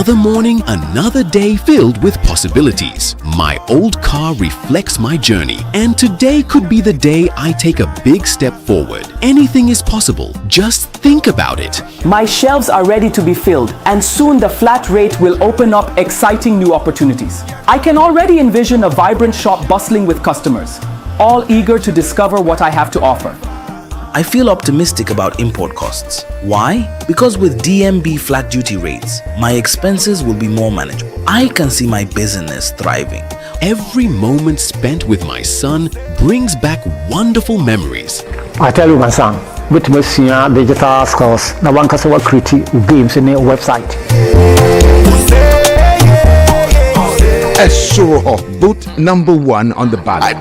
Another morning, another day filled with possibilities. My old car reflects my journey, and today could be the day I take a big step forward. Anything is possible. Just think about it. My shelves are ready to be filled, and soon the flat rate will open up exciting new opportunities. I can already envision a vibrant shop bustling with customers, all eager to discover what I have to offer. I feel optimistic about import costs. Why? Because with DMB flat duty rates, my expenses will be more manageable. I can see my business thriving. Every moment spent with my son brings back wonderful memories. I tell you, my son, with my digital skills, now one can create games in a website. A show of boot number 1 on the ballot.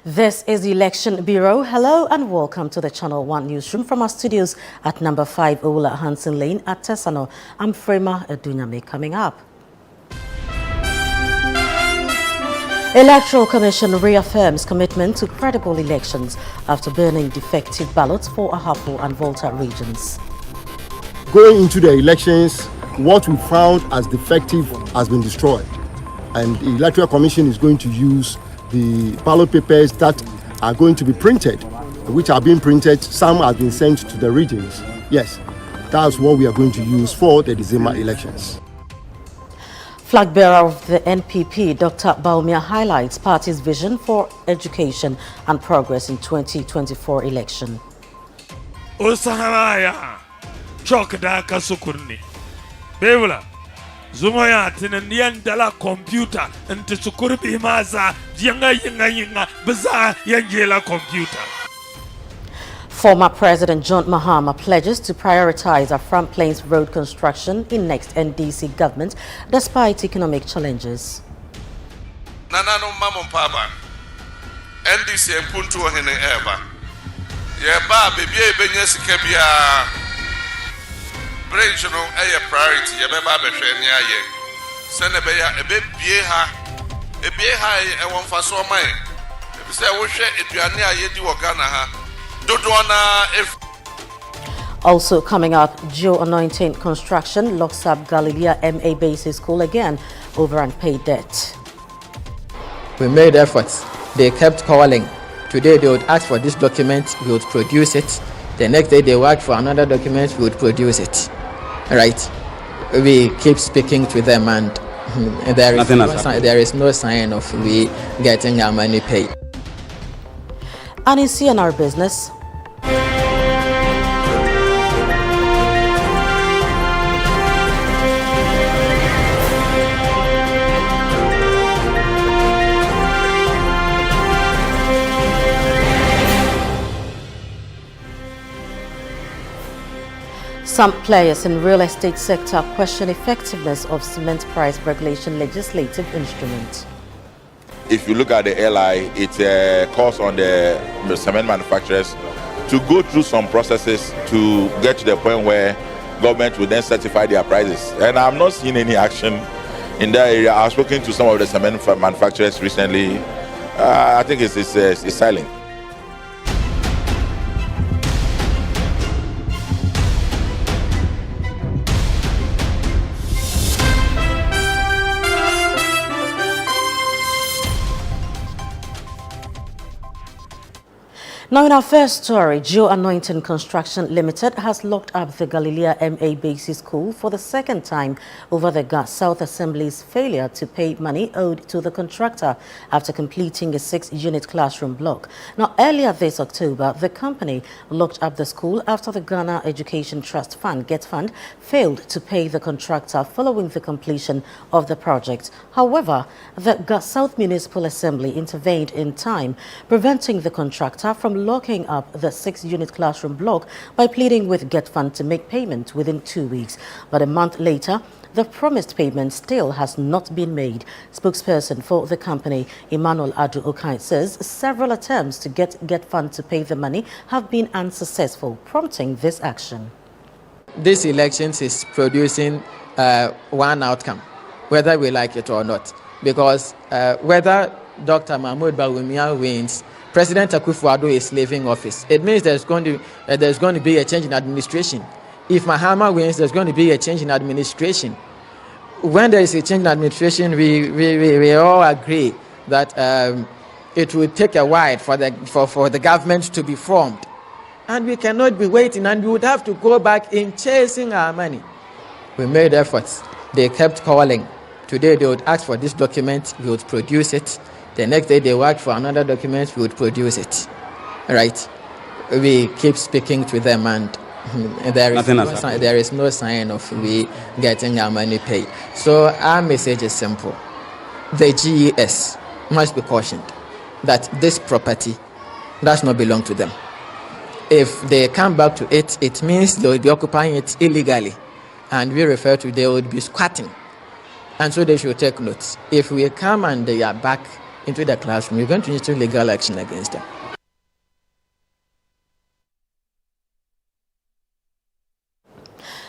This is the Election Bureau. Hello and welcome to the Channel One Newsroom from our studios at number 5 Ola Hansen Lane at Tesano. I'm Frema Adunyame. Coming up. Electoral Commission reaffirms commitment to credible elections after burning defective ballots for Ahafo and Volta regions. Going into the elections, what we found as defective has been destroyed, and the Electoral Commission is going to use the ballot papers that are going to be printed, which are being printed. Some have been sent to the regions. Yes, that's what we are going to use for the December elections. Flag bearer of the NPP, Dr. Baumia, highlights party's vision for education and progress in 2024 election. Osaharaya chokdaka sukurni bevula Zumaya tinandian dala computer and to sukurbi maza yinga baza yangela computer. Former President John Mahama pledges to prioritize Afram Plains road construction in next NDC government despite economic challenges. Nanano mamon papa NDC mpuntu ohene eba yeba bebie benyesi kebia bridge no a priority yebeba behwe ne aye sene be ya ebie ha e won faso man e se wo hwe eduane aye di wo Ghana ha dodona if. Also coming up, Joe Anointing Construction locks up Galilea MA Basic School again over unpaid debt. We made efforts. They kept calling. Today they would ask for this document, we would produce it. The next day they worked for another document, we would produce it. Right? We keep speaking to them, and there is no sign of we getting our money paid. And in CNR Business, some players in real estate sector question effectiveness of cement price regulation legislative instrument. If you look at the LI, it calls on the cement manufacturers to go through some processes to get to the point where government will then certify their prices. And I'm not seeing any action in that area. I've spoken to some of the cement manufacturers recently. I think it's silent. Now in our first story, Joe Anointing Construction Limited has locked up the Galilea MA Basic School for the second time over the South Assembly's failure to pay money owed to the contractor after completing a 6-unit classroom block. Now earlier this October, the company locked up the school after the Ghana Education Trust Fund, GET Fund, failed to pay the contractor following the completion of the project. However, the South Municipal Assembly intervened in time, preventing the contractor from locking up the 6-unit classroom block by pleading with GET Fund to make payment within 2 weeks. But a month later, the promised payment still has not been made. Spokesperson for the company, Emmanuel Adu says several attempts to get GET Fund to pay the money have been unsuccessful, prompting this action. This election is producing one outcome, whether we like it or not, because whether Dr. Mahmoud Bawumia wins, President Akufo-Addo is leaving office. It means there's going to be a change in administration. If Mahama wins, there's going to be a change in administration. When there is a change in administration, we all agree that it will take a while for the government to be formed. And we cannot be waiting, and we would have to go back in chasing our money. We made efforts. They kept calling. Today they would ask for this document, we would produce it. The next day they work for another document, we would produce it. Right? We keep speaking to them, and there is no sign of we getting our money paid. So our message is simple. The GES must be cautioned that this property does not belong to them. If they come back to it, it means they will be occupying it illegally. And we refer to they would be squatting. And so they should take notes. If we come and they are back into the classroom, we're going to need legal action against them.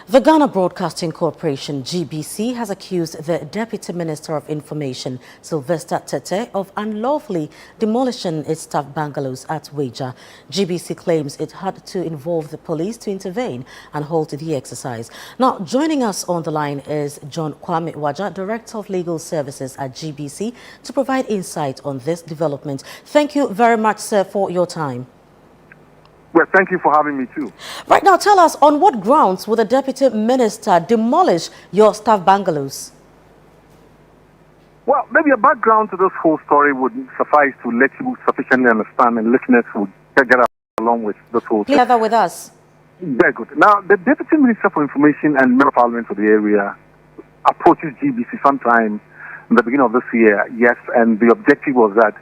The Ghana Broadcasting Corporation, GBC, has accused the Deputy Minister of Information, Sylvester Tete, of unlawfully demolishing its staff bungalows at Weija. GBC claims it had to involve the police to intervene and halt the exercise. Now, joining us on the line is John Kwame Waja, Director of Legal Services at GBC, to provide insight on this development. Thank you very much, sir, for your time. Well, thank you for having me too. Right now, tell us, on what grounds would the Deputy Minister demolish your staff bungalows? Well, maybe a background to this whole story would suffice to let you sufficiently understand, and listeners would get along with this whole thing. Together with us. Very good. Now, the Deputy Minister for Information and Member of Parliament for the area approaches GBC sometime in the beginning of this year, yes, and the objective was that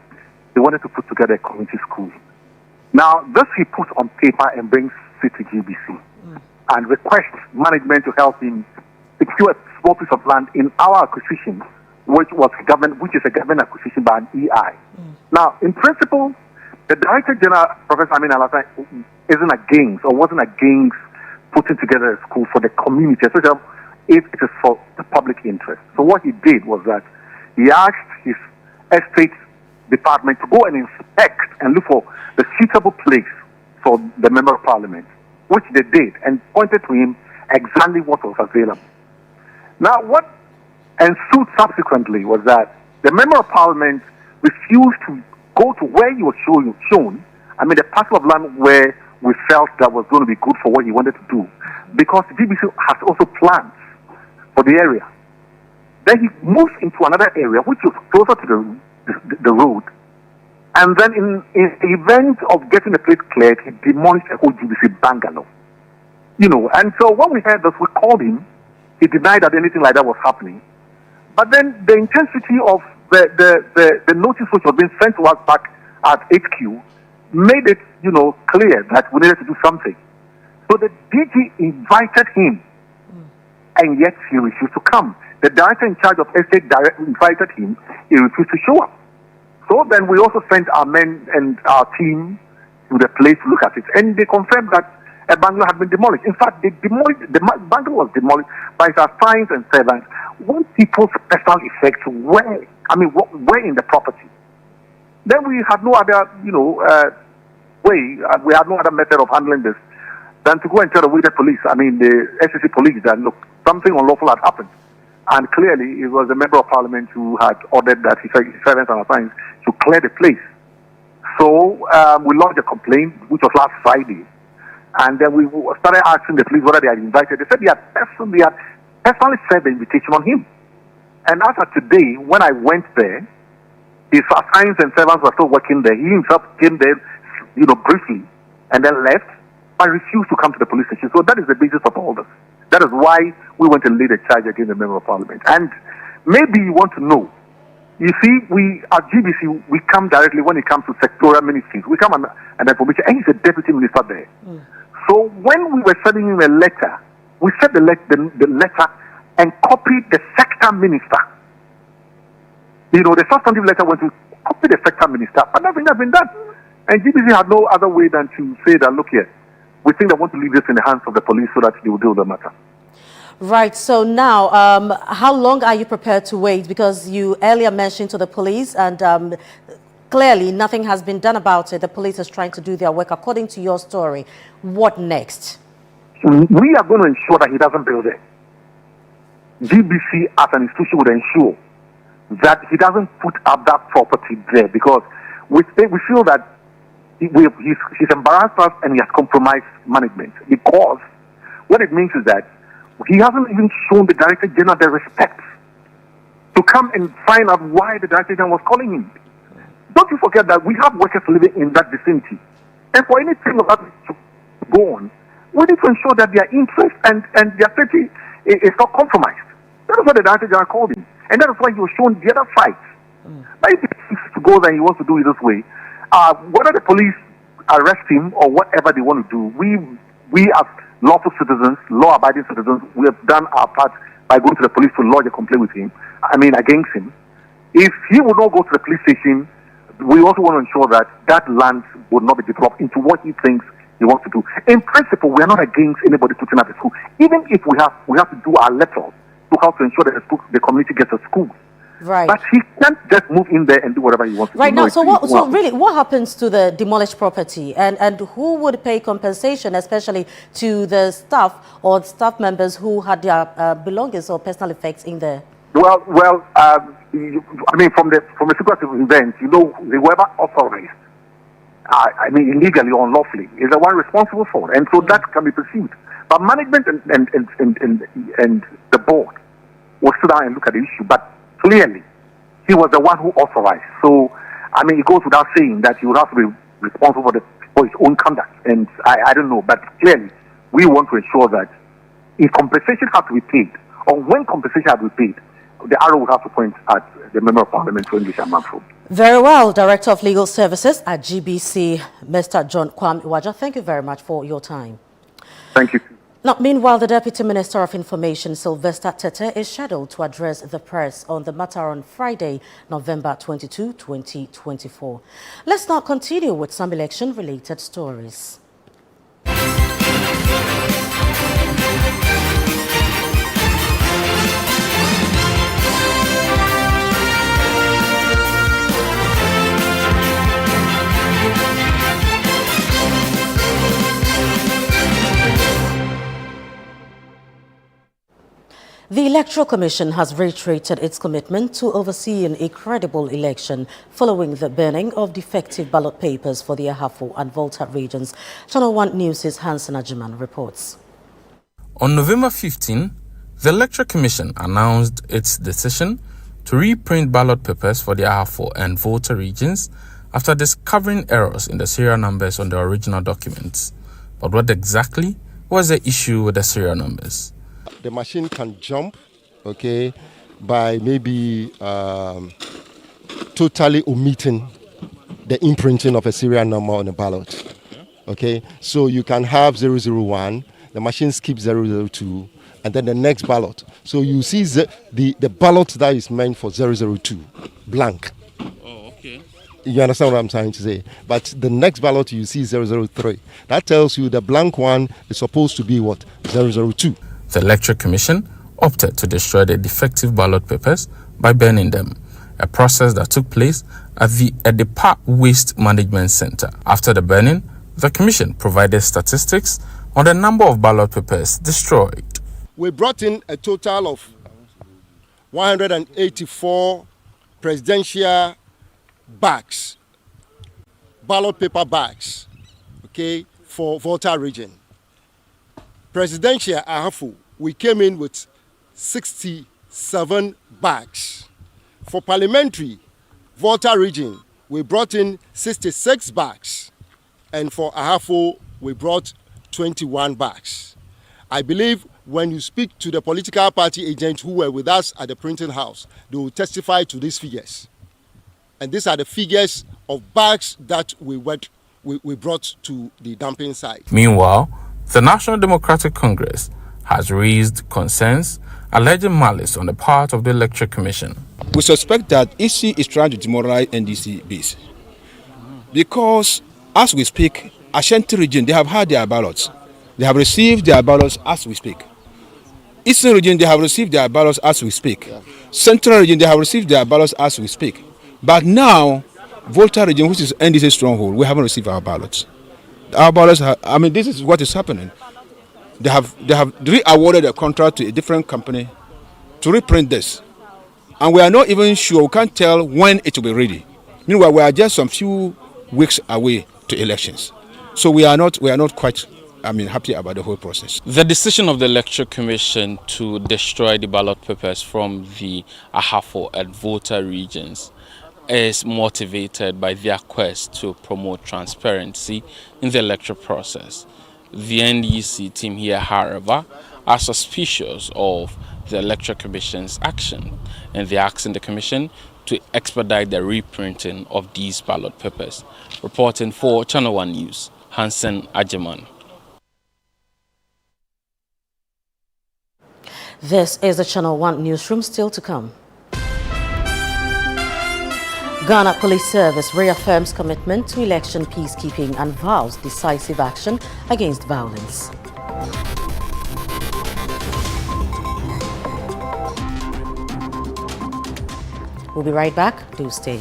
they wanted to put together a community school. Now, this he puts on paper and brings it to GBC and requests management to help him secure a small piece of land in our acquisition, which is a government acquisition by an EI. Now, in principle, the Director General, Professor Amin Alassane, isn't against or wasn't against putting together a school for the community, especially if it is for the public interest. So what he did was that he asked his estate department to go and inspect and look for the suitable place for the Member of Parliament, which they did, and pointed to him exactly what was available. Now, what ensued subsequently was that the Member of Parliament refused to go to where he was shown, the parcel of land where we felt that was going to be good for what he wanted to do, because the BBC has also plans for the area. Then he moves into another area, which was closer to the road. And then in the event of getting the place cleared, he demolished a whole GBC bungalow. And so when we heard this, we called him. He denied that anything like that was happening. But then the intensity of the notice which was being sent to us back at HQ made it, clear that we needed to do something. So the DG invited him, and yet he refused to come. The director in charge of estate invited him, he refused to show up. So then we also sent our men and our team to the place to look at it, and they confirmed that a bungalow had been demolished. In fact, the bungalow was demolished by its assigns and servants when people's personal effects were in the property. Then we had no other, we had no other method of handling this than to go and tell the police, the SEC police, that look, something unlawful had happened. And clearly, it was a Member of Parliament who had ordered that his servants and assigns to clear the place. So we lodged a complaint, which was last Friday. And then we started asking the police whether they had invited. They said they had personally served the invitation on him. And as of today, when I went there, his assigns and servants were still working there. He himself came there, briefly, and then left, but refused to come to the police station. So that is the basis of all this. That is why we went and laid a charge against the member of parliament. And maybe you want to know. You see, we at GBC, we come directly when it comes to sectorial ministries. We come and information, and he's a deputy minister there. So when we were sending him a letter, we sent the letter and copied the sector minister. The substantive letter went to copy the sector minister, but nothing has been done. And GBC had no other way than to say that, look here, we think they want to leave this in the hands of the police so that they will deal with the matter. Right. So now, how long are you prepared to wait? Because you earlier mentioned to the police and clearly nothing has been done about it. The police is trying to do their work according to your story. What next? We are going to ensure that he doesn't build it. GBC as an institution would ensure that he doesn't put up that property there, because we feel that he's embarrassed us and he has compromised management. Because what it means is that he hasn't even shown the Director General the respect to come and find out why the Director General was calling him. Don't you forget that we have workers living in that vicinity. And for anything of that to go on, we need to ensure that their interest and their safety is not compromised. That is what the Director General called him. And that is why he was shown the other side. But if he wants to go there and he wants to do it this way, whether the police arrest him or whatever they want to do, we as lawful citizens, law-abiding citizens, we have done our part by going to the police to lodge a complaint with him, against him. If he would not go to the police station, we also want to ensure that that land would not be developed into what he thinks he wants to do. In principle, we are not against anybody putting up a school. Even if we have to do our level to how to ensure that the community gets a school. Right. But he can't just move in there and do whatever he wants to do. Right now, so what happens to the demolished property, and who would pay compensation, especially to the staff or staff members who had their belongings or personal effects in there? Well, from the sequence of events, whoever authorized, illegally or unlawfully, is the one responsible for it, and so that can be pursued. But management and the board will sit down and look at the issue. But clearly, he was the one who authorized. So, it goes without saying that he would have to be responsible for his own conduct. And I don't know, but clearly, we want to ensure that if compensation has to be paid, or when compensation has to be paid, the arrow will have to point at the Member of Parliament for English and Manfred. Very well. Director of Legal Services at GBC, Mr. John Kwam Iwaja, thank you very much for your time. Thank you. Now, meanwhile, the Deputy Minister of Information, Sylvester Tete, is scheduled to address the press on the matter on Friday, November 22, 2024. Let's now continue with some election-related stories. The Electoral Commission has reiterated its commitment to overseeing a credible election following the burning of defective ballot papers for the Ahafo and Volta regions. Channel One News' Hansen Ajiman reports. On November 15, the Electoral Commission announced its decision to reprint ballot papers for the Ahafo and Volta regions after discovering errors in the serial numbers on the original documents. But what exactly was the issue with the serial numbers? The machine can jump, by maybe totally omitting the imprinting of a serial number on a ballot. So you can have 001, the machine skips 002, and then the next ballot. So you see the ballot that is meant for 002, blank. You understand what I'm trying to say? But the next ballot you see 003. That tells you the blank one is supposed to be what? 002. The Electoral Commission opted to destroy the defective ballot papers by burning them, a process that took place at the Edepa Waste Management Center. After the burning, the Commission provided statistics on the number of ballot papers destroyed. We brought in a total of 184 presidential bags ballot paper bags, okay, for Volta region. Presidential Ahafo, we came in with 67 bags. For parliamentary Volta region, we brought in 66 bags. And for Ahafo, we brought 21 bags. I believe when you speak to the political party agents who were with us at the printing house, they will testify to these figures. And these are the figures of bags that we brought to the dumping site. Meanwhile, the National Democratic Congress has raised concerns alleging malice on the part of the Electoral Commission. We suspect that EC is trying to demoralize NDC base. Because, as we speak, Ashanti region, they have had their ballots. They have received their ballots as we speak. Eastern region, they have received their ballots as we speak. Central region, they have received their ballots as we speak. But now, Volta region, which is NDC stronghold, we haven't received our ballots. Our ballots, this is what is happening. They have re-awarded a contract to a different company to reprint this. And we are not even sure, we can't tell when it will be ready. Meanwhile, we are just some few weeks away to elections. So we are not quite happy about the whole process. The decision of the Electoral Commission to destroy the ballot papers from the Ahafo and Volta regions is motivated by their quest to promote transparency in the electoral process. The NDC team here, however, are suspicious of the Electoral Commission's action, and they're asking the Commission to expedite the reprinting of these ballot papers. Reporting for Channel One News, Hansen Ajeman. This is the Channel One Newsroom, still to come. Ghana Police Service reaffirms commitment to election peacekeeping and vows decisive action against violence. We'll be right back. Do stay.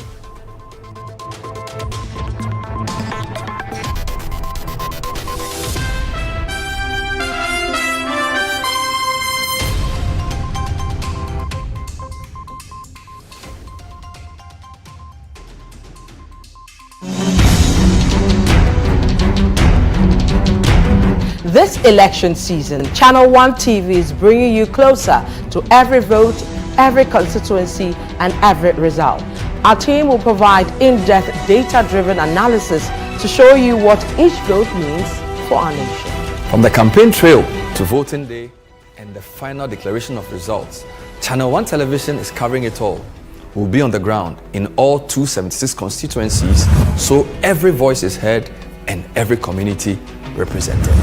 This election season, Channel One TV is bringing you closer to every vote, every constituency, and every result. Our team will provide in-depth data-driven analysis to show you what each vote means for our nation. From the campaign trail to voting day and the final declaration of results, Channel One Television is covering it all. We'll be on the ground in all 276 constituencies, so every voice is heard and every community represented.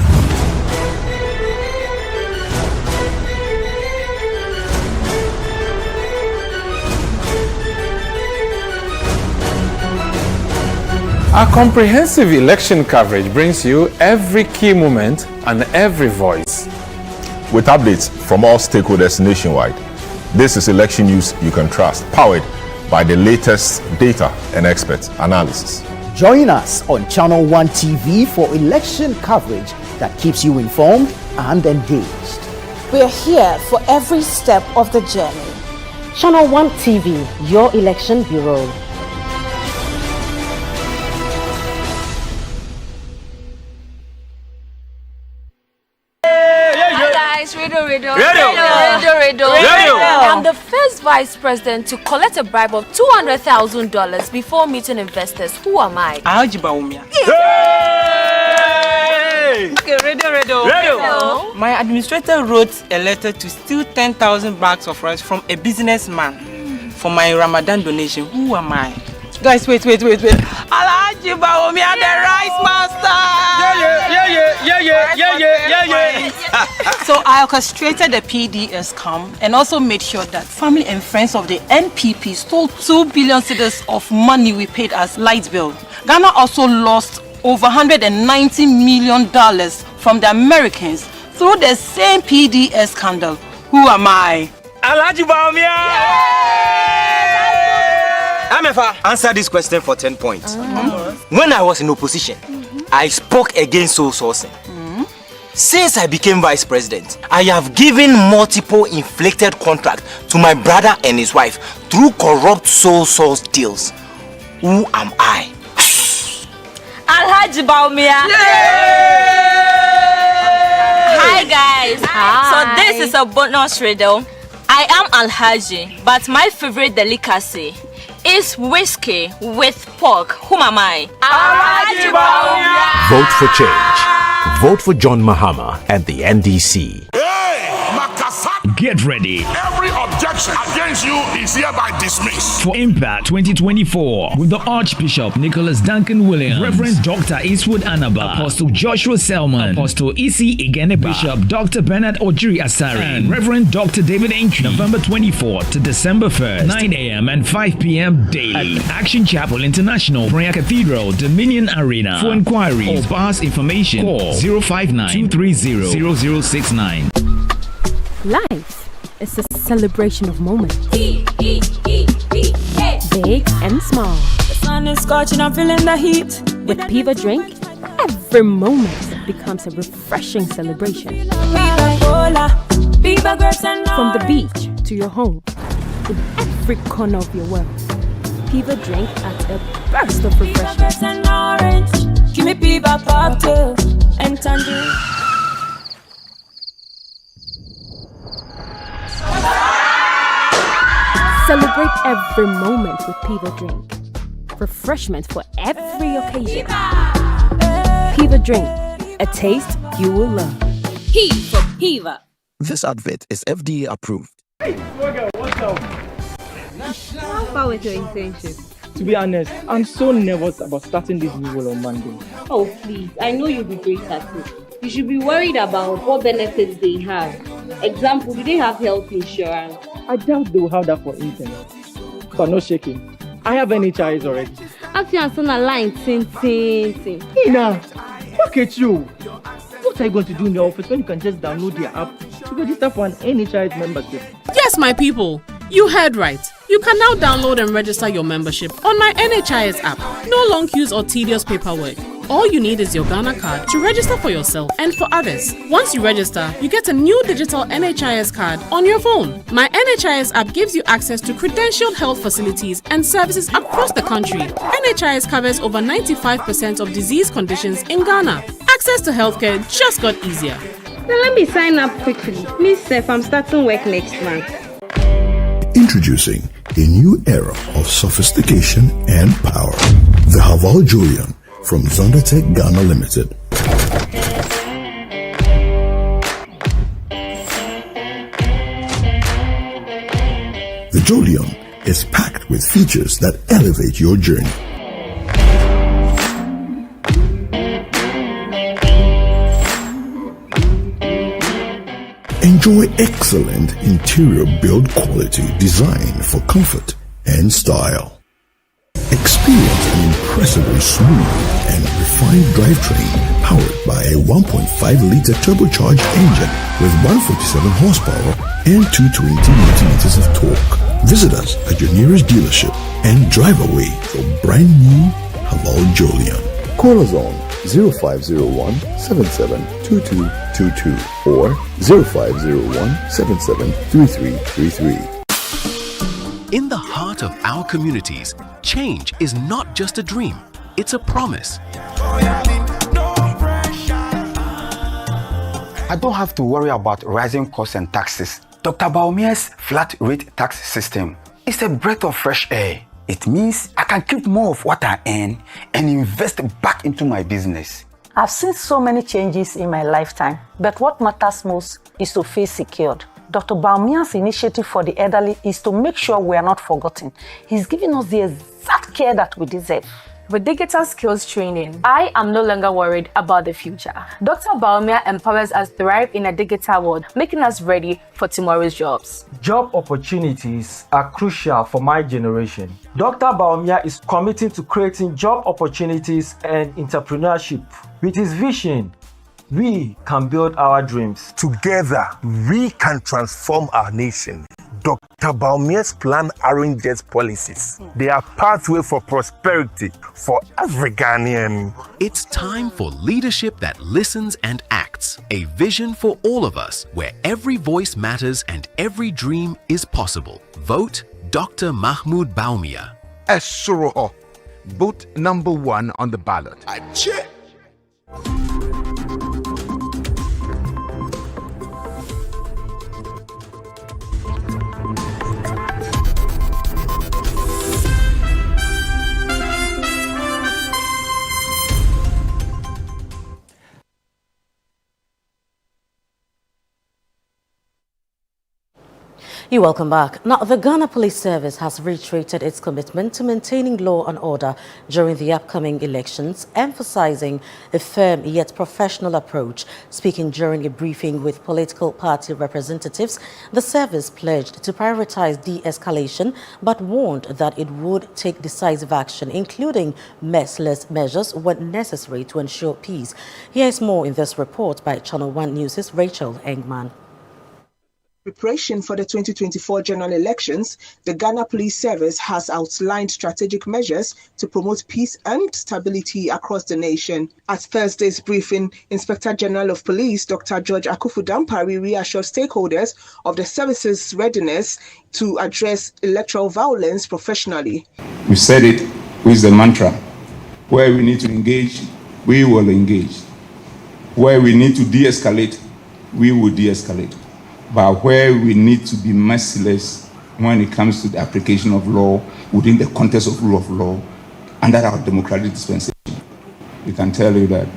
Our comprehensive election coverage brings you every key moment and every voice. With updates from all stakeholders nationwide, this is election news you can trust, powered by the latest data and expert analysis. Join us on Channel One TV for election coverage that keeps you informed and engaged. We are here for every step of the journey. Channel One TV, your election bureau. Radio. I'm the first vice president to collect a bribe of $200,000 before meeting investors. Who am I? Radio. My administrator wrote a letter to steal 10,000 bags of rice from a businessman for my Ramadan donation. Who am I? Guys, wait. Alhaji Bawumia, the rice master. Yeah. So I orchestrated the PDS scam and also made sure that family and friends of the NPP stole 2 billion cedis of money we paid as light bill. Ghana also lost over $190 million from the Americans through the same PDS scandal. Who am I? Alhaji Bawumia. Amefa, answer this question for 10 points. When I was in opposition, I spoke against soul sourcing. Since I became vice president, I have given multiple inflated contracts to my brother and his wife through corrupt soul source deals. Who am I? Alhaji Baumia. Hi guys. Hi. So this is a bonus riddle. I am Alhaji, but my favorite delicacy is whiskey with pork. Whom am I? Alhaji Baumia. Vote for change. Vote for John Mahama and the NDC. Get ready. Every objection against you is hereby dismissed. For Impact 2024 with the Archbishop Nicholas Duncan Williams, Reverend Dr. Eastwood Anaba, Apostle Joshua Selman, Apostle Isi Igeneba, Bishop Dr. Bernard Ojiri Asari, and Reverend Dr. David Entry. November 24th to December 1st, 9 a.m. and 5 p.m. daily at Action Chapel International, Prayer Cathedral, Dominion Arena. For inquiries or bars information, call 059-230-0069. Life is a celebration of moments. Big and small. The sun is scorching, I'm feeling the heat. With Piva Drink, every moment becomes a refreshing celebration. From the beach to your home, in every corner of your world, Piva Drink at a burst of refreshment. Give me Piva cocktail and tangerine. Celebrate every moment with Piva Drink. Refreshment for every occasion. Piva Drink, a taste you will love. P for Piva. This advert is FDA approved. Hey, Swagger, what's up? How far with your internship? To be honest, I'm so nervous about starting this new role on Monday. Oh, please. I know you'll be great at it. You should be worried about what benefits they have. Example, do they have health insurance? I doubt they will have that for interns. But no shaking. I have NHIS already. After you're on a line, ting. Ina, look at you. What are you going to do in the office when you can just download their app to register for an NHIS membership? Yes, my people. You heard right. You can now download and register your membership on my NHIS app. No long queues or tedious paperwork. All you need is your Ghana card to register for yourself and for others. Once you register, you get a new digital NHIS card on your phone. My NHIS app gives you access to credentialed health facilities and services across the country. NHIS covers over 95% of disease conditions in Ghana. Access to healthcare just got easier. Now let me sign up quickly. Miss Seth, I'm starting work next month. Introducing a new era of sophistication and power. The Haval Julian from Zondertech Ghana Limited. The Julian is packed with features that elevate your journey. Enjoy excellent interior build quality designed for comfort and style. Experience an impressively smooth and refined drivetrain powered by a 1.5-liter turbocharged engine with 147 horsepower and 220 Nm of torque. Visit us at your nearest dealership and drive away your brand new Haval Julian. Call us on 0501 772222 or 0501 773333. In the heart of our communities, change is not just a dream, it's a promise. I don't have to worry about rising costs and taxes. Dr. Baumia's flat rate tax system is a breath of fresh air. It means I can keep more of what I earn and invest back into my business. I've seen so many changes in my lifetime, but what matters most is to feel secured. Dr. Baumia's initiative for the elderly is to make sure we are not forgotten. He's giving us the exact care that we deserve. With digital skills training, I am no longer worried about the future. Dr. Baumia empowers us to thrive in a digital world, making us ready for tomorrow's jobs. Job opportunities are crucial for my generation. Dr. Baumia is committed to creating job opportunities and entrepreneurship. With his vision, we can build our dreams. Together, we can transform our nation. Dr. Baumia's plan arranges policies. They are pathway for prosperity for every Ghanaian. It's time for leadership that listens and acts. A vision for all of us, where every voice matters and every dream is possible. Vote Dr. Mahmoud Baumia. Esoroho. Vote number 1 on the ballot. You're welcome back. Now, the Ghana Police Service has reiterated its commitment to maintaining law and order during the upcoming elections, emphasizing a firm yet professional approach. Speaking during a briefing with political party representatives, the service pledged to prioritize de-escalation, but warned that it would take decisive action, including merciless measures when necessary to ensure peace. Here is more in this report by Channel One News's Rachel Engman. Preparation for the 2024 general elections, the Ghana Police Service has outlined strategic measures to promote peace and stability across the nation. At Thursday's briefing, Inspector General of Police Dr. George Akufu-Dampari reassured stakeholders of the service's readiness to address electoral violence professionally. We said it with the mantra, where we need to engage, we will engage. Where we need to de-escalate, we will de-escalate. But where we need to be merciless when it comes to the application of law within the context of rule of law under our democratic dispensation, we can tell you that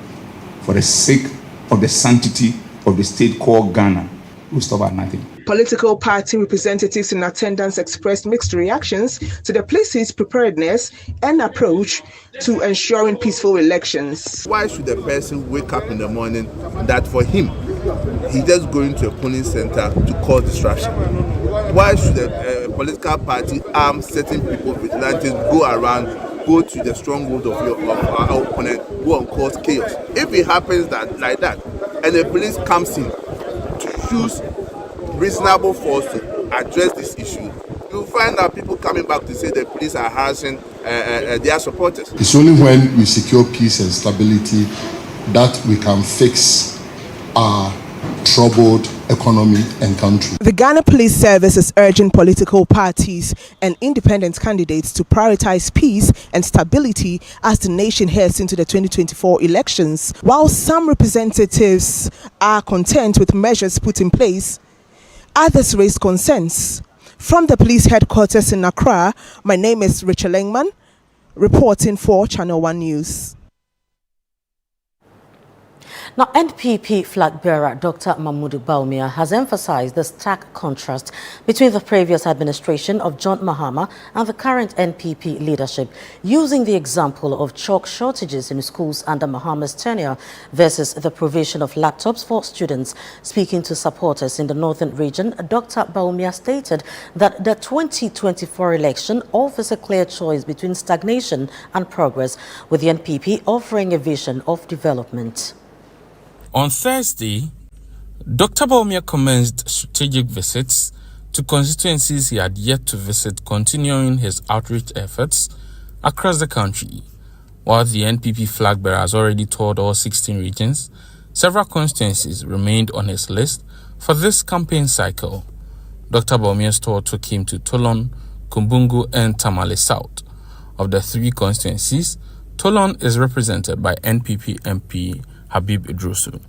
for the sake of the sanctity of the state called Ghana, we stop at nothing. Political party representatives in attendance expressed mixed reactions to the police's preparedness and approach to ensuring peaceful elections. Why should a person wake up in the morning that for him, he's just going to a polling center to cause distraction? Why should a political party arm certain people, vigilantes, go around, go to the stronghold of our opponent, go and cause chaos? If it happens like that, and the police comes in to use reasonable force to address this issue, you'll find that people coming back to say the police are harassing their supporters. It's only when we secure peace and stability that we can fix our troubled economy and country. The Ghana Police Service is urging political parties and independent candidates to prioritize peace and stability as the nation heads into the 2024 elections. While some representatives are content with measures put in place, others raise concerns. From the police headquarters in Accra, my name is Rachel Engman, reporting for Channel One News. Now, NPP flag bearer Dr. Mahmoud Bawumia has emphasized the stark contrast between the previous administration of John Mahama and the current NPP leadership, using the example of chalk shortages in schools under Mahama's tenure versus the provision of laptops for students. Speaking to supporters in the northern region, Dr. Bawumia stated that the 2024 election offers a clear choice between stagnation and progress, with the NPP offering a vision of development. On Thursday, Dr. Bawumia commenced strategic visits to constituencies he had yet to visit, continuing his outreach efforts across the country. While the NPP flag bearer has already toured all 16 regions, several constituencies remained on his list for this campaign cycle. Dr. Bawumia's tour took him to Tolon, Kumbungu, and Tamale South. Of the three constituencies, Tolon is represented by NPP MP Habib Idrusu.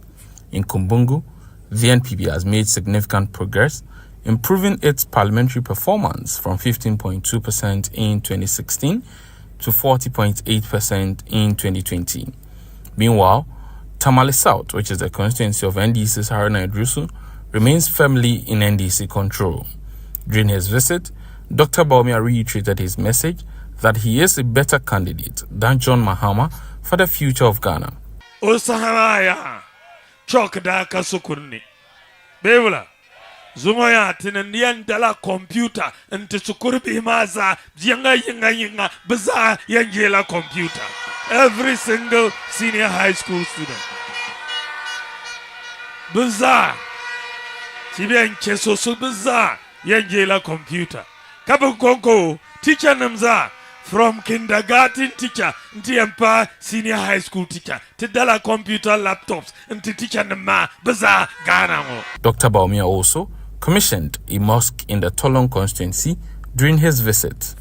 In Kumbungu, the NPP has made significant progress, improving its parliamentary performance from 15.2% in 2016 to 40.8% in 2020. Meanwhile, Tamale South, which is the constituency of NDC's Haruna Idrusu, remains firmly in NDC control. During his visit, Dr. Bawumia reiterated his message that he is a better candidate than John Mahama for the future of Ghana. Osaharaya chok daka sukurni bevula zumaya tinandian dala computer nti sukurbi maza yinga baza yangela computer. Every single senior high school student baza tibian cheso so baza yangela computer kabu konko teacher namza from kindergarten teacher nti senior high school teacher to dala computer laptops nti teacher nama baza Ghana. Dr. Bawumia also commissioned a mosque in the Tolon constituency during his visit.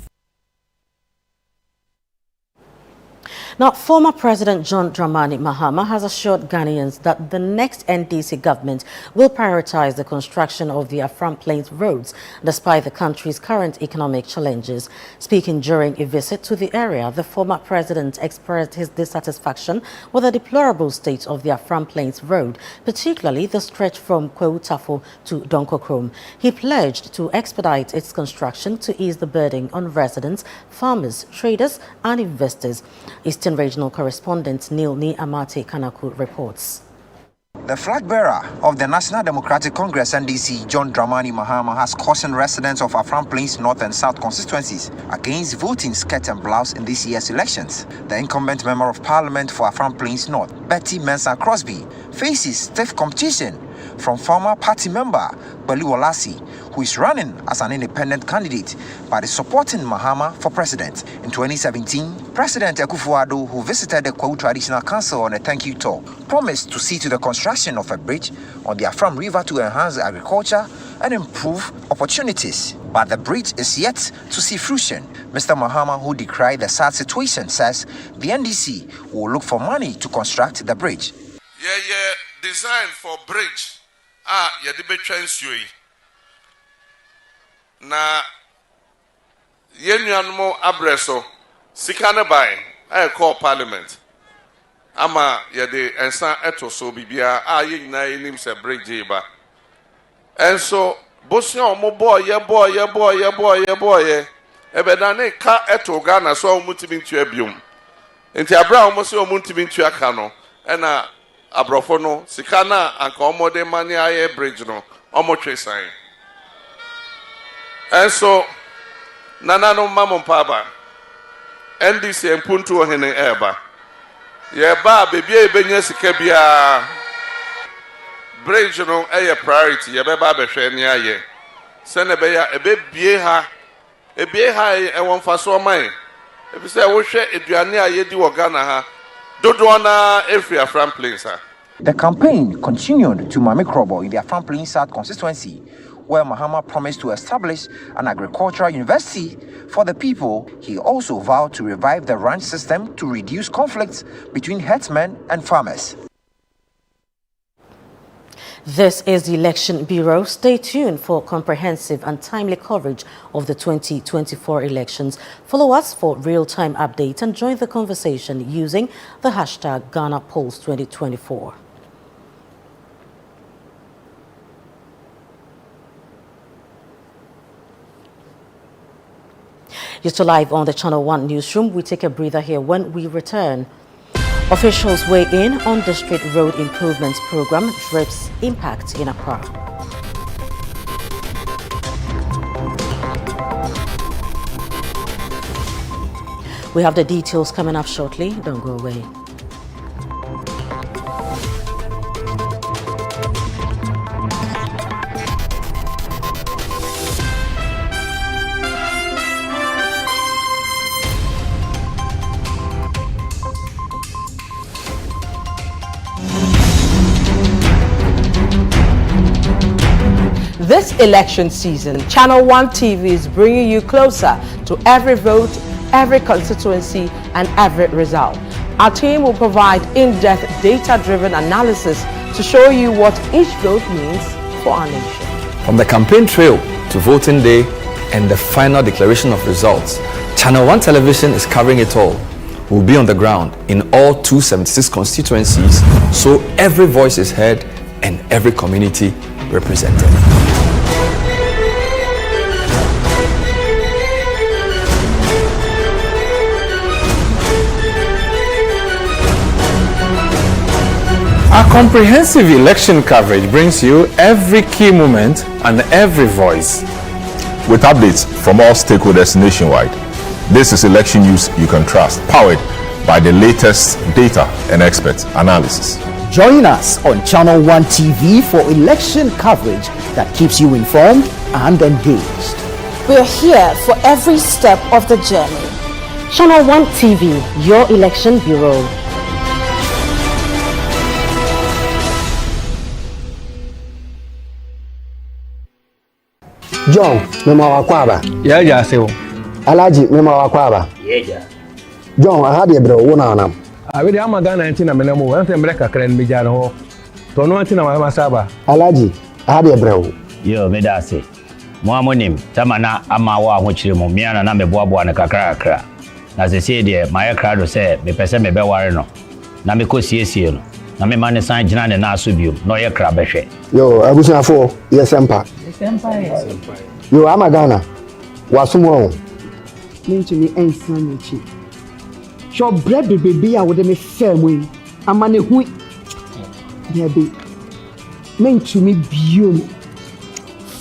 Now, former President John Dramani Mahama has assured Ghanaians that the next NDC government will prioritize the construction of the Afram Plains roads, despite the country's current economic challenges. Speaking during a visit to the area, the former president expressed his dissatisfaction with the deplorable state of the Afram Plains road, particularly the stretch from Kweutafo to Donkokrom. He pledged to expedite its construction to ease the burden on residents, farmers, traders, and investors. Eastern Regional Correspondent Neil Ni Amate Kanaku reports. The flag bearer of the National Democratic Congress NDC, John Dramani Mahama, has cautioned residents of Afram Plains North and South constituencies against voting skirt and blouse in this year's elections. The incumbent member of Parliament for Afram Plains North, Betty Mensah Crosby, faces stiff competition from former party member Bali Walasi, who is running as an independent candidate but is supporting Mahama for president. In 2017, President Akufo-Addo, who visited the Kwahu Traditional Council on a thank you tour, promised to see to the construction of a bridge on the Afram River to enhance agriculture and improve opportunities. But the bridge is yet to see fruition. Mr. Mahama, who decried the sad situation, says the NDC will look for money to construct the bridge. Design for bridge. Yadi betwa nsuo yi. Na yenuanmo abreso sika ne bai call parliament. Ama yade ensan etoso bibia ye nyina enim se bridge ba. Enso bosia omo boy ebeda ne ka eto Ghana so omutimi ntua biom. Enti abra omo se omutimi ntua ka no na abrofo no sika na anka omode mani aye bridge no omo twesan. Enso nana no mamompa ba NDC empuntu ohene eba ye ba bebia ebenya sika bia bridge no eye priority ye be ba behwe ne aye se ne be ya ebie ha e won faso man e bi se wo hwe eduane aye di wo Ghana ha dodo na every Afram Plains ha. The campaign continued to Mamikrobo in the Afram Plains South constituency, where Mahama promised to establish an agricultural university for the people. He also vowed to revive the ranch system to reduce conflicts between herdsmen and farmers. This is the Election Bureau. Stay tuned for comprehensive and timely coverage of the 2024 elections. Follow us for real-time updates and join the conversation using the hashtag GhanaPolls2024. You're still live on the Channel One Newsroom. We take a breather here. When we return, officials weigh in on the Street Road Improvements Program DRIP's impact in Accra. We have the details coming up shortly. Don't go away. This election season, Channel One TV is bringing you closer to every vote, every constituency, and every result. Our team will provide in-depth data-driven analysis to show you what each vote means for our nation. From the campaign trail to voting day and the final declaration of results, Channel One Television is covering it all. We'll be on the ground in all 276 constituencies, so every voice is heard and every community represented. Our comprehensive election coverage brings you every key moment and every voice, with updates from all stakeholders nationwide. This is election news you can trust, powered by the latest data and expert analysis. Join us on Channel One TV for election coverage that keeps you informed and engaged. We're here for every step of the journey. Channel One TV, your election bureau. John, mema wakwaba. Yeja sewo. Alaji, mema wakwaba. Yeja. John, I had a bro, one on I really am a gun and Tina Menamo, and then break a crane Mijano. Don't want to know my Saba. Alaji, I had a bro. Yo, Medasi. Mwamonim, Tamana, Amawa, which you Mumiana, Name Bobo and a Kakra. As I say, dear, my crowd said, me person me be wareno. Namiko CSL. Name man sign Jan and Nasubium, no ya crabeshe. Yo, I was not for, yes, Empire. Yo, I'm a Ghana. What's wrong? Mean to me, ain't son, your bread baby, I would have fair way. A man who there be meant to me beauty.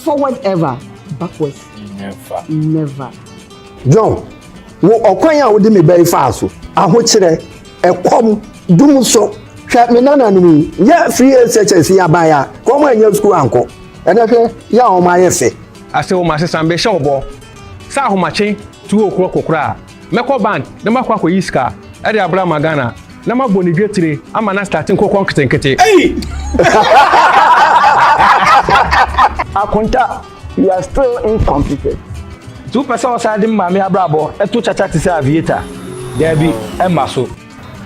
Forward ever, backwards never. John, wo okwanya wo de me very fast. Ahokyere ekom dum so hwa me nana no mi. Ya free SHS ya ba ya. Kom anya school anko. Ena hwe ya o ma yefe. Ase wo ma sesan be shobo. Sa ahomache 2 o'clock kokra. Meko bank, na makwa ko yiska. E de abra magana. Na maboni dwetire ama na starting kokon ketenkete. Hey! Akunta, you are still incompetent. 2% side Mammy Abrabo, a 2 chacha to say aviator. There be Emma so.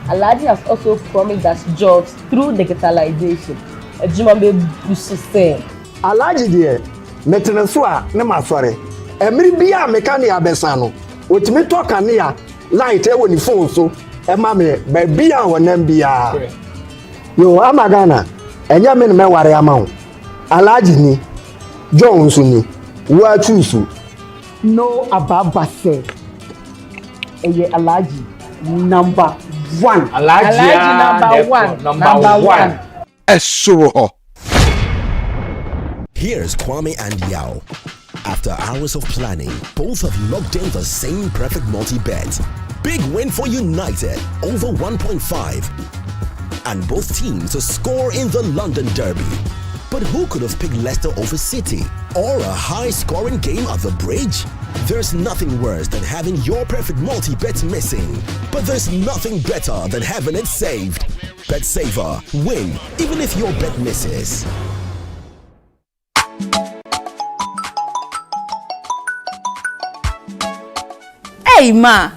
Alaji has also promised us jobs through digitalization. A Jumambe Busiste. Alaji dear, Metenesua, Nemasware. Emri bia mekania besano. Which me talk ania light when you phone so. Emame, baby, I will nem be a. Yo, Amagana, and Yamin me ware amount. Alaji ni, Jones ni, wa chusu. No ababa say. Eye Alaji number 1. Alaji number one. Esuro. Here's Kwame and Yao. After hours of planning, both have locked in the same perfect multi-bet. Big win for United, over 1.5. And both teams to score in the London Derby. But who could have picked Leicester over City? Or a high-scoring game at the Bridge? There's nothing worse than having your perfect multi-bet missing. But there's nothing better than having it saved. Bet Saver. Win, even if your bet misses. Hey, Ma.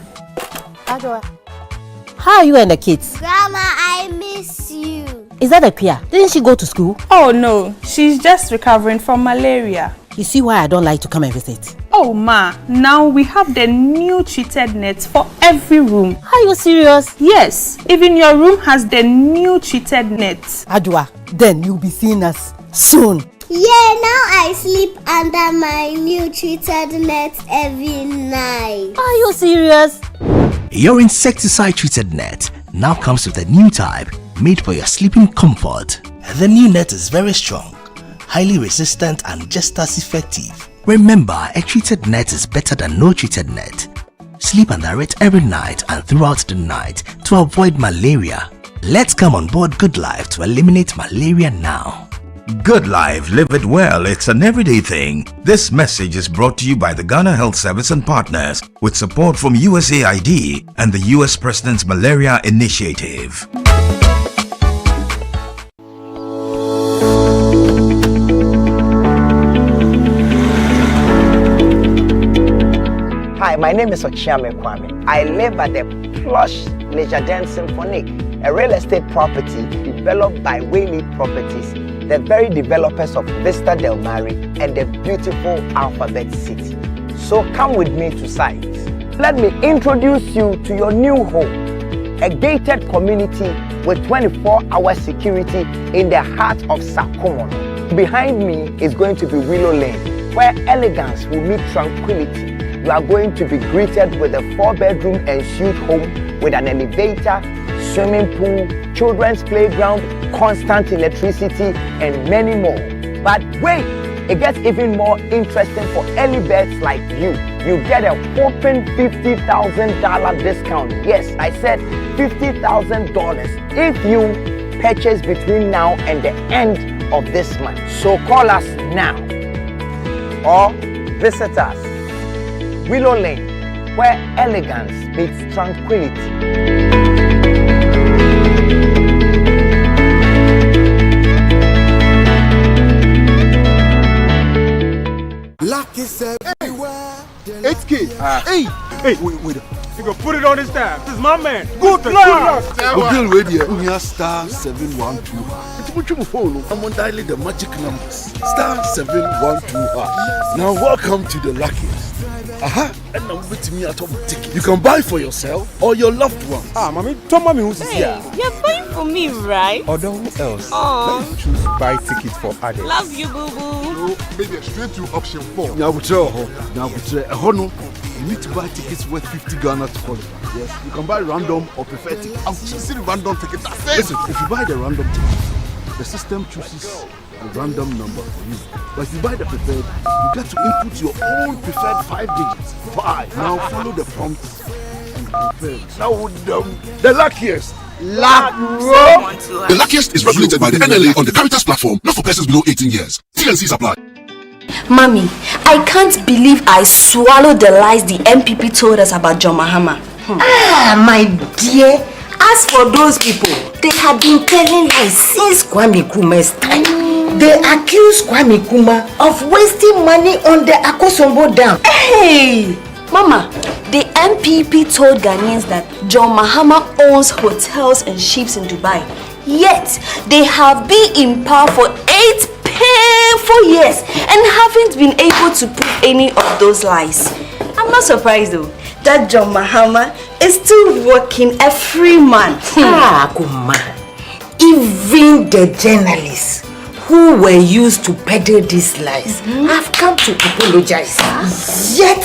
How are you and the kids? Grandma, I miss you. Is that a Pia? Didn't she go to school? Oh, no. She's just recovering from malaria. You see why I don't like to come and visit? Oh, Ma. Now we have the new treated nets for every room. Are you serious? Yes. Even your room has the new treated nets. Adwa, then you'll be seeing us soon. Yeah, now I sleep under my new treated net every night. Are you serious? Your insecticide-treated net now comes with a new type made for your sleeping comfort. The new net is very strong, highly resistant and just as effective. Remember, a treated net is better than no treated net. Sleep under it every night and throughout the night to avoid malaria. Let's come on board Good Life to eliminate malaria now. Good Life, live it well, it's an everyday thing. This message is brought to you by the Ghana Health Service and partners with support from USAID and the US President's Malaria Initiative. Hi, my name is Ochiame Kwame. I live at the plush Leisure Den Symphonic, a real estate property developed by Whaley Properties, the very developers of Vista Del Mar and the beautiful Alphabet City. So come with me to site. Let me introduce you to your new home, a gated community with 24-hour security in the heart of Sakomono. Behind me is going to be Willow Lane, where elegance will meet tranquility. You are going to be greeted with a 4-bedroom ensuite home with an elevator, swimming pool, children's playground, constant electricity, and many more. But wait, it gets even more interesting for early birds like you. You get a whopping $50,000 discount. Yes, I said $50,000 if you purchase between now and the end of this month. So call us now or visit us. Willow Lane, where elegance meets tranquility. Luck is everywhere. 8K. Hey, Hey, wait. You can put it on his tab. This is my man. Good luck. Bill Radio. We are star 712. It's much more phone. I'm on dialing the magic numbers. Star 712. Now welcome to the luckiest. And I'm with me at home ticket. You can buy for yourself or your loved ones. Mommy, tell mommy who's here. You're buying for me, right? Or who else? Let's choose buy tickets for others. Love you, boo boo. Maybe straight to option 4. Now we you need to buy tickets worth 50 Ghana to qualify. Yes, you can buy random or preferred tickets. I'm choosing random tickets. That's it. Listen, if you buy the random ticket, the system chooses a random number for you. But if you buy the preferred, you get to input your own preferred 5 digits. 5. Now follow the prompts and confirm. Now the luckiest. The luckiest is regulated by the NLA on the Caritas platform, not for persons below 18 years. T&Cs apply. Mommy, I can't believe I swallowed the lies the MPP told us about John Mahama. My dear, as for those people, they have been telling lies since Kwame Nkrumah's time. They accuse Kwame Nkrumah of wasting money on the Akosombo Dam. Hey! Mama, the MPP told Ghanaians that John Mahama owns hotels and ships in Dubai. Yet, they have been in power for 8 painful years and haven't been able to prove any of those lies. I'm not surprised though that John Mahama is still working a free man. Kuma. Even the journalists who were used to peddle these lies have come to apologize. Yet,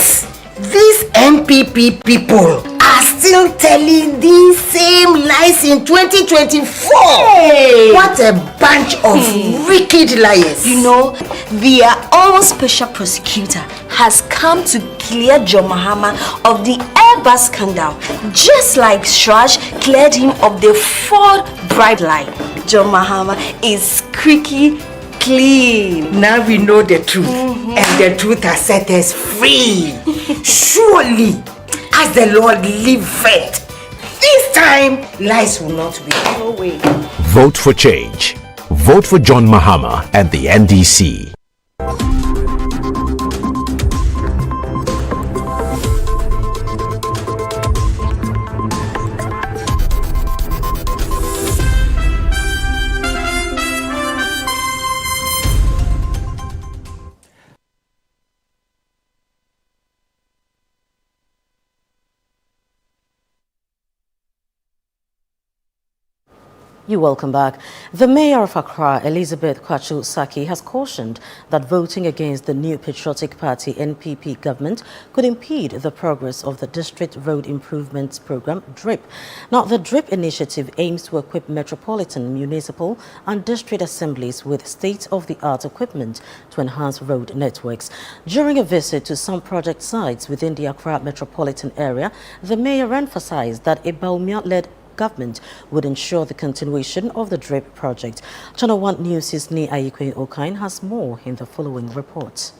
these MPP people are still telling these same lies in 2024. Hey. What a bunch of wicked liars. You know, their own special prosecutor has come to clear John Mahama of the Airbus scandal, just like Shraj cleared him of the Ford bribe lie. John Mahama is squeaky clean. Now we know the truth, and the truth has set us free. Surely, as the Lord liveth, this time lies will not be. No way. Vote for change. Vote for John Mahama and the NDC. You're welcome back. The mayor of Accra, Elizabeth Kwachu Saki, has cautioned that voting against the new Patriotic Party NPP government could impede the progress of the District Road Improvements Program, DRIP. Now, the DRIP initiative aims to equip metropolitan, municipal and district assemblies with state-of-the-art equipment to enhance road networks. During a visit to some project sites within the Accra metropolitan area, the mayor emphasized that a Baumia-led government would ensure the continuation of the DRIP project. Channel One News' Ni Ayikwe Okain has more in the following report.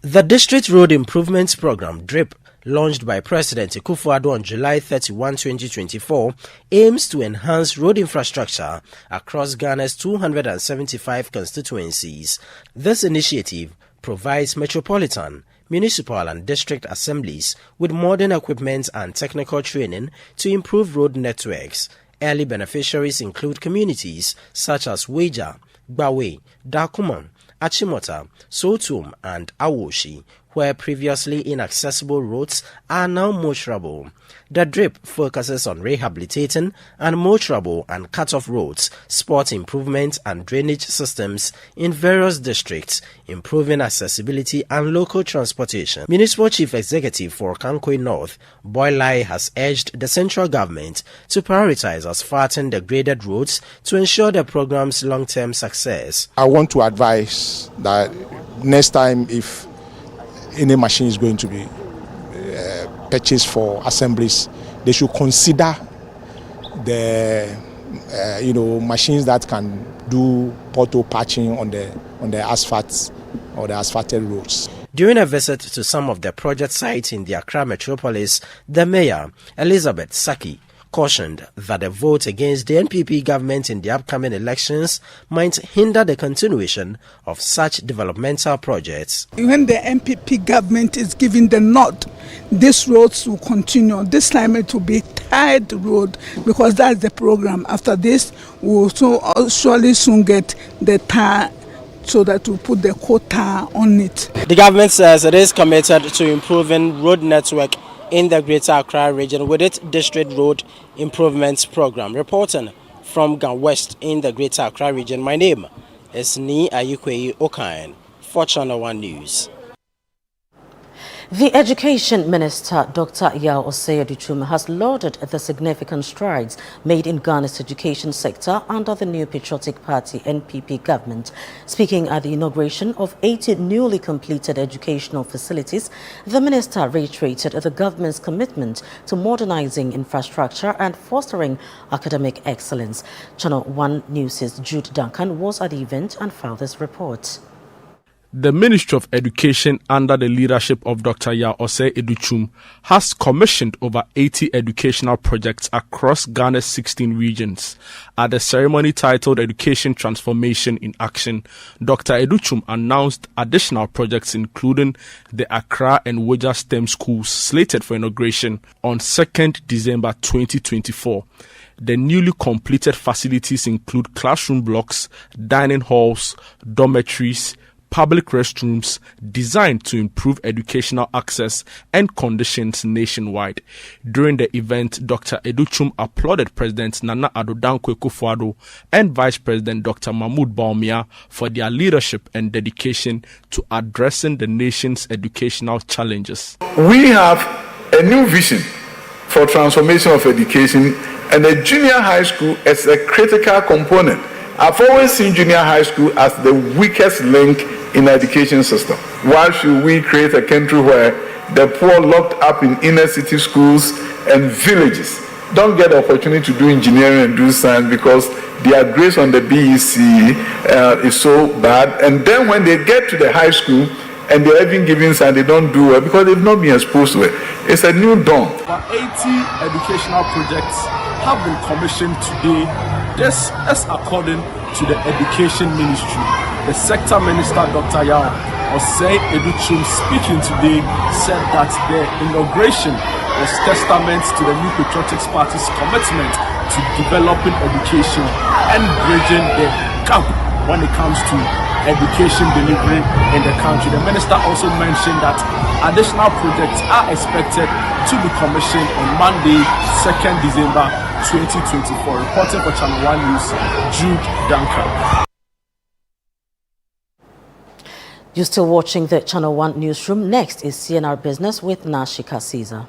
The District Road Improvements Program, DRIP, launched by President Akufo-Addo on July 31, 2024, aims to enhance road infrastructure across Ghana's 275 constituencies. This initiative provides metropolitan, municipal and district assemblies with modern equipment and technical training to improve road networks. Early beneficiaries include communities such as Weja, Gbawe, Dakuman, Achimota, Sotum and Awoshi, where previously inaccessible roads are now motorable. The DRIP focuses on rehabilitating and motorable and cut-off roads, spot improvement and drainage systems in various districts, improving accessibility and local transportation. Municipal Chief Executive for Kankwe North, Boylai, has urged the central government to prioritize asphalting the graded roads to ensure the program's long-term success. I want to advise that next time if any machine is going to be purchased for assemblies, they should consider the machines that can do pothole patching on the asphalt or the asphalted roads. During a visit to some of the project sites in the Accra metropolis, the mayor, Elizabeth Saki, cautioned that a vote against the NPP government in the upcoming elections might hinder the continuation of such developmental projects. When the NPP government is giving the nod, these roads will continue. This time it will be tied road because that's the program. After this, we will surely soon get the tar so that we put the quota on it. The government says it is committed to improving road network in the Greater Accra region with its District Road Improvements Program. Reporting from Gan West in the Greater Accra region, my name is Ni Ayikweyi Okain for Channel One News. The Education Minister, Dr. Yao Osei Aduchum, has lauded the significant strides made in Ghana's education sector under the new Patriotic Party NPP government. Speaking at the inauguration of 80 newly completed educational facilities, the minister reiterated the government's commitment to modernizing infrastructure and fostering academic excellence. Channel One News' Jude Duncan was at the event and filed this report. The Ministry of Education, under the leadership of Dr. Yao Osei Aduchum, has commissioned over 80 educational projects across Ghana's 16 regions. At the ceremony titled Education Transformation in Action, Dr. Aduchum announced additional projects including the Accra and Weja STEM schools slated for inauguration on 2nd December 2024. The newly completed facilities include classroom blocks, dining halls, dormitories, public restrooms designed to improve educational access and conditions nationwide. During the event, Dr. Aduchum applauded President Nana Addo Dankwa Akufo-Addo and Vice President Dr. Mahmoud Bawumia for their leadership and dedication to addressing the nation's educational challenges. We have a new vision for transformation of education, and the junior high school is a critical component. I've always seen junior high school as the weakest link in the education system. Why should we create a country where the poor locked up in inner city schools and villages don't get the opportunity to do engineering and do science because their grades on the BEC is so bad, and then when they get to the high school and they're even giving science, they don't do well because they've not been exposed to it. It's a new dawn. About 80 educational projects have been commissioned today. This is according to the Education Ministry. The Sector Minister, Dr. Yao Osei Aduchum, speaking today, said that the inauguration was testament to the new Patriotic Party's commitment to developing education and bridging the gap when it comes to education delivery in the country. The minister also mentioned that additional projects are expected to be commissioned on Monday, 2nd December 2024. Reporting for Channel One News, Jude Duncan. You're still watching the Channel One Newsroom. Next is CNR Business with Nashika Caesar.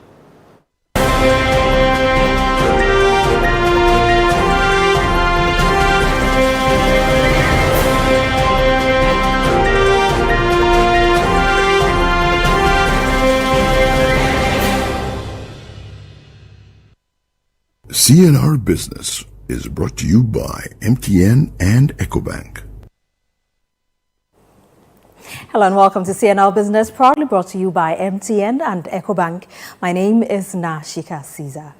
CNR Business is brought to you by MTN and EcoBank. Hello and welcome to CNR Business, proudly brought to you by MTN and EcoBank. My name is Nashika Caesar.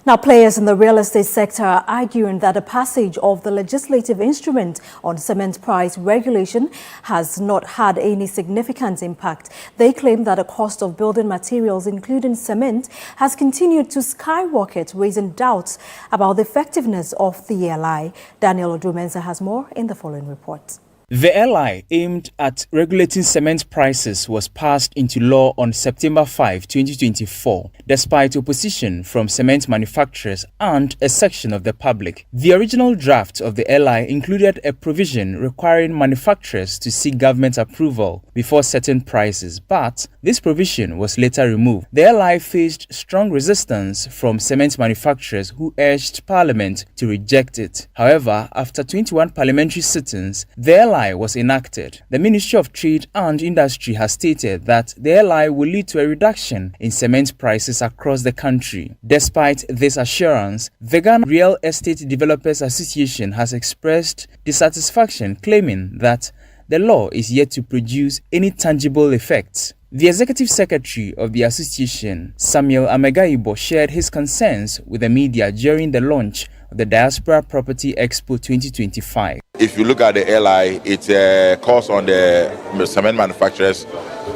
Now, players in the real estate sector are arguing that the passage of the legislative instrument on cement price regulation has not had any significant impact. They claim that the cost of building materials, including cement, has continued to skyrocket, raising doubts about the effectiveness of the LI. Daniel Odumenza has more in the following report. The LI aimed at regulating cement prices was passed into law on September 5, 2024, despite opposition from cement manufacturers and a section of the public. The original draft of the LI included a provision requiring manufacturers to seek government approval before setting prices, but this provision was later removed. The LI faced strong resistance from cement manufacturers who urged Parliament to reject it. However, after 21 parliamentary sittings, the LI was enacted. The Ministry of Trade and Industry has stated that the LI will lead to a reduction in cement prices across the country. Despite this assurance, the Ghana Real Estate Developers Association has expressed dissatisfaction, claiming that the law is yet to produce any tangible effects. The executive secretary of the association, Samuel Amegaibo, shared his concerns with the media during the launch of the Diaspora Property Expo 2025. If you look at the LI, it calls on the cement manufacturers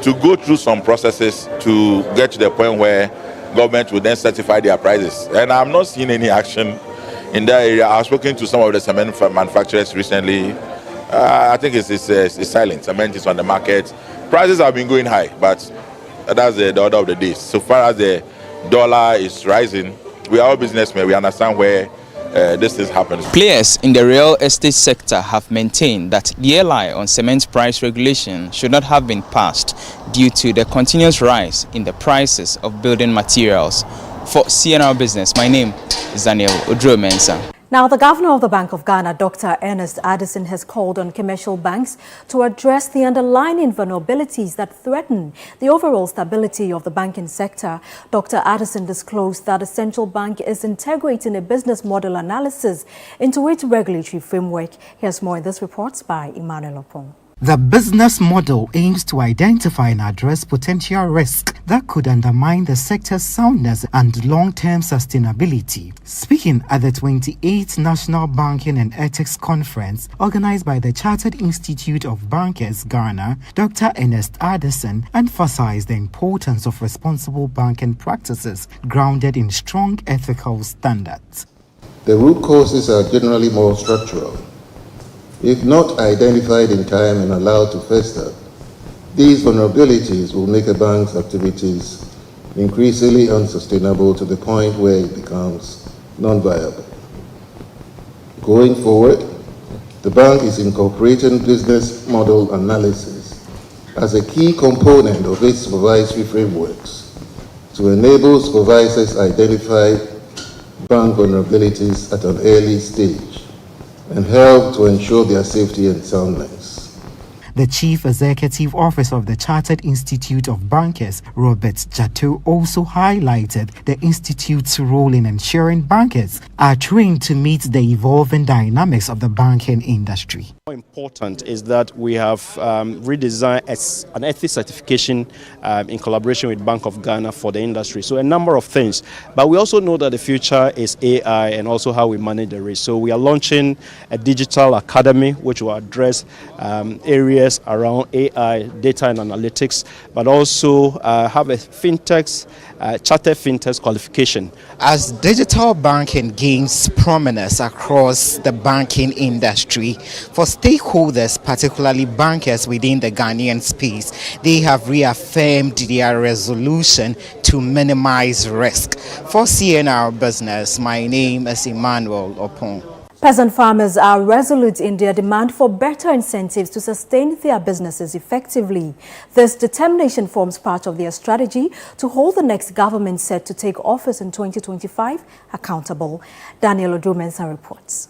to go through some processes to get to the point where government will then certify their prices. And I'm not seeing any action in that area. I was speaking to some of the cement manufacturers recently. I think it's silent. Cement is on the market. Prices have been going high, but that's the order of the day. So far as the dollar is rising, we are all businessmen. We understand where this is happening. Players in the real estate sector have maintained that the LI on cement price regulation should not have been passed due to the continuous rise in the prices of building materials. For CNR Business, my name is Daniel Odro-Mensah. Now, the governor of the Bank of Ghana, Dr. Ernest Addison, has called on commercial banks to address the underlying vulnerabilities that threaten the overall stability of the banking sector. Dr. Addison disclosed that the central bank is integrating a business model analysis into its regulatory framework. Here's more in this report by Emmanuel Opon. The business model aims to identify and address potential risks that could undermine the sector's soundness and long-term sustainability. Speaking at the 28th National Banking and Ethics Conference organized by the Chartered Institute of Bankers, Ghana, Dr. Ernest Addison emphasized the importance of responsible banking practices grounded in strong ethical standards. The root causes are generally more structural. If not identified in time and allowed to fester, these vulnerabilities will make a bank's activities increasingly unsustainable to the point where it becomes non-viable. Going forward, the bank is incorporating business model analysis as a key component of its supervisory frameworks to enable supervisors identify bank vulnerabilities at an early stage and help to ensure their safety and soundness. The Chief Executive Officer of the Chartered Institute of Bankers, Robert Jato, also highlighted the Institute's role in ensuring bankers are trained to meet the evolving dynamics of the banking industry. More important is that we have redesigned an ethics certification in collaboration with Bank of Ghana for the industry. So a number of things, but we also know that the future is AI and also how we manage the risk. So we are launching a digital academy which will address areas around AI, data and analytics, but also have a chartered fintech qualification. As digital banking gains prominence across the banking industry, for stakeholders, particularly bankers within the Ghanaian space, they have reaffirmed their resolution to minimize risk. For CNR Business, my name is Emmanuel Opon. Peasant farmers are resolute in their demand for better incentives to sustain their businesses effectively. This determination forms part of their strategy to hold the next government set to take office in 2025 accountable. Daniel Odro-Mensah reports.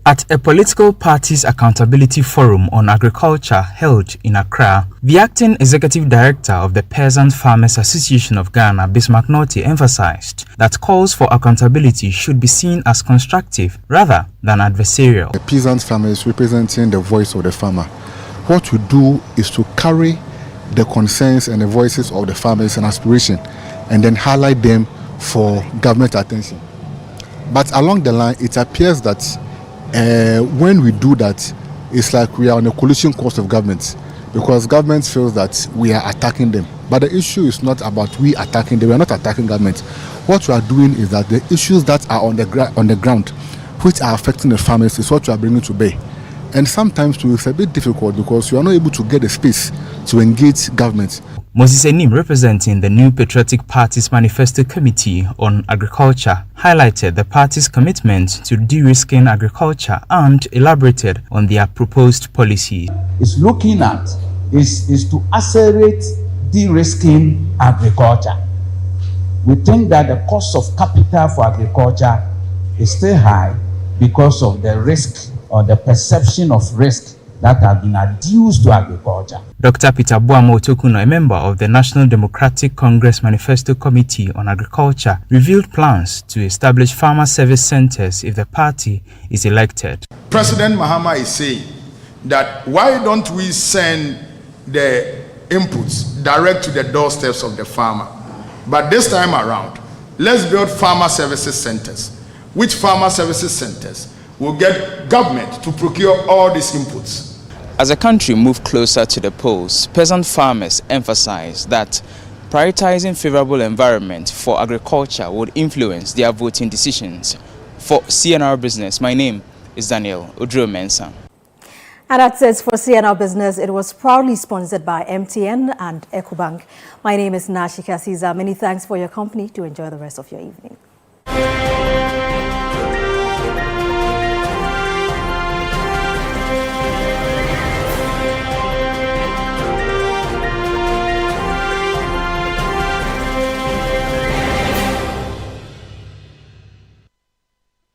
At a political party's accountability forum on agriculture held in Accra, the acting executive director of the Peasant Farmers Association of Ghana, Bismarck Norty, emphasized that calls for accountability should be seen as constructive rather than adversarial. The peasant farmers representing the voice of the farmer. What we do is to carry the concerns and the voices of the farmers and aspiration and then highlight them for government attention. But along the line, it appears that when we do that, it's like we are on a collision course of government, because government feels that we are attacking them. But the issue is not about we attacking them. We are not attacking government. What we are doing is that the issues that are on the ground, which are affecting the farmers, is what we are bringing to bear. And sometimes it's a bit difficult because you are not able to get the space to engage government. Moses Enim, representing the New Patriotic Party's Manifesto Committee on Agriculture, highlighted the party's commitment to de-risking agriculture and elaborated on their proposed policy. Is looking at is to accelerate de-risking agriculture. We think that the cost of capital for agriculture is still high because of the risk or the perception of risk that have been adduced to agriculture. Dr. Peter Boamo Otokuno, a member of the National Democratic Congress Manifesto Committee on Agriculture, revealed plans to establish farmer service centers if the party is elected. President Mahama is saying that why don't we send the inputs direct to the doorsteps of the farmer. But this time around, let's build farmer services centers. Which farmer services centers will get government to procure all these inputs? As a country moved closer to the polls, peasant farmers emphasized that prioritizing favorable environment for agriculture would influence their voting decisions. For CNR Business, my name is Daniel Odro-Mensah. And that's it for CNR Business. It was proudly sponsored by MTN and EcoBank. My name is Nashika Caesar. Many thanks for your company. To enjoy the rest of your evening.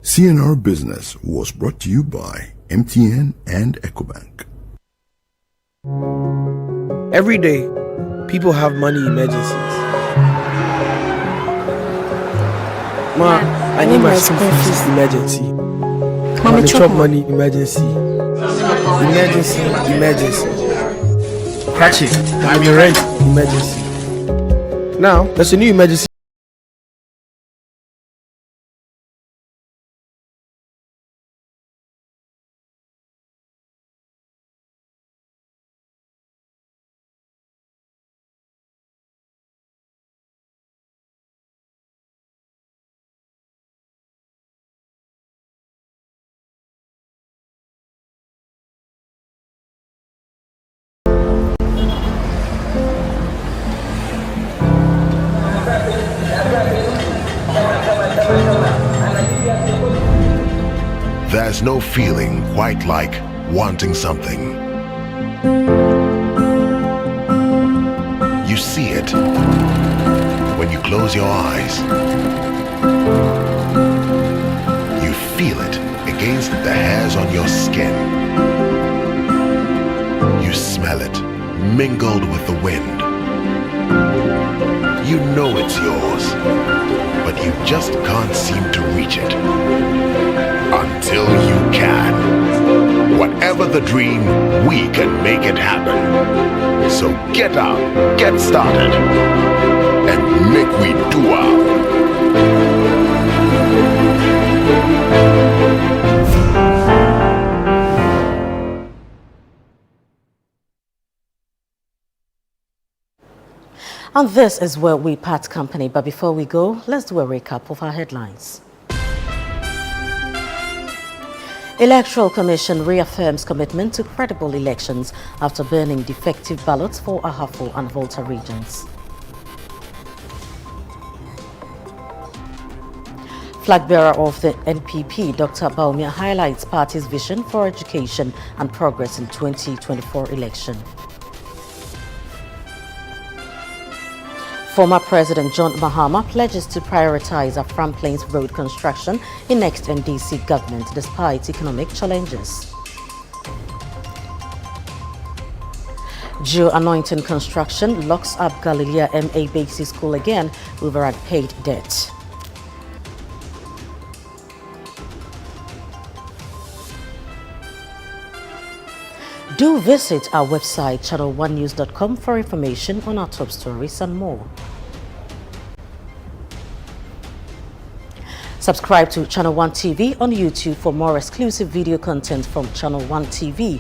CNR Business was brought to you by MTN and EcoBank. Every day, people have money emergencies. Ma, I need my school fees emergency. Mommy, chop money emergency. Emergency. Catch it. I mean rent emergency. Now, there's a new emergency. There's no feeling quite like wanting something. You see it when you close your eyes. You feel it against the hairs on your skin. You smell it mingled with the wind. You know it's yours, but you just can't seem to reach it. Until you can. Whatever the dream, we can make it happen. So get up, get started, and make we do our. And this is where we part company. But before we go, let's do a recap of our headlines. Electoral Commission reaffirms commitment to credible elections after burning defective ballots for Ahafo and Volta regions. Flag bearer of the NPP, Dr. Baumia, highlights party's vision for education and progress in 2024 election. Former President John Mahama pledges to prioritize Afram Plains road construction in next NDC government despite economic challenges. Geo-anointing construction locks up Galilea MA Basic School again over unpaid debt. Do visit our website channel1news.com for information on our top stories and more. Subscribe to Channel One TV on YouTube for more exclusive video content from Channel One TV.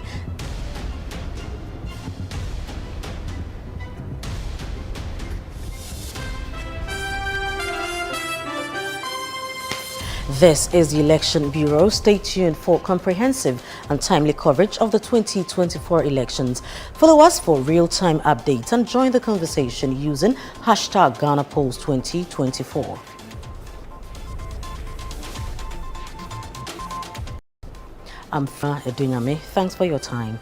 This is the Election Bureau. Stay tuned for comprehensive and timely coverage of the 2024 elections. Follow us for real-time updates and join the conversation using hashtag GhanaPolls2024. I'm Frema Adunyame. Thanks for your time.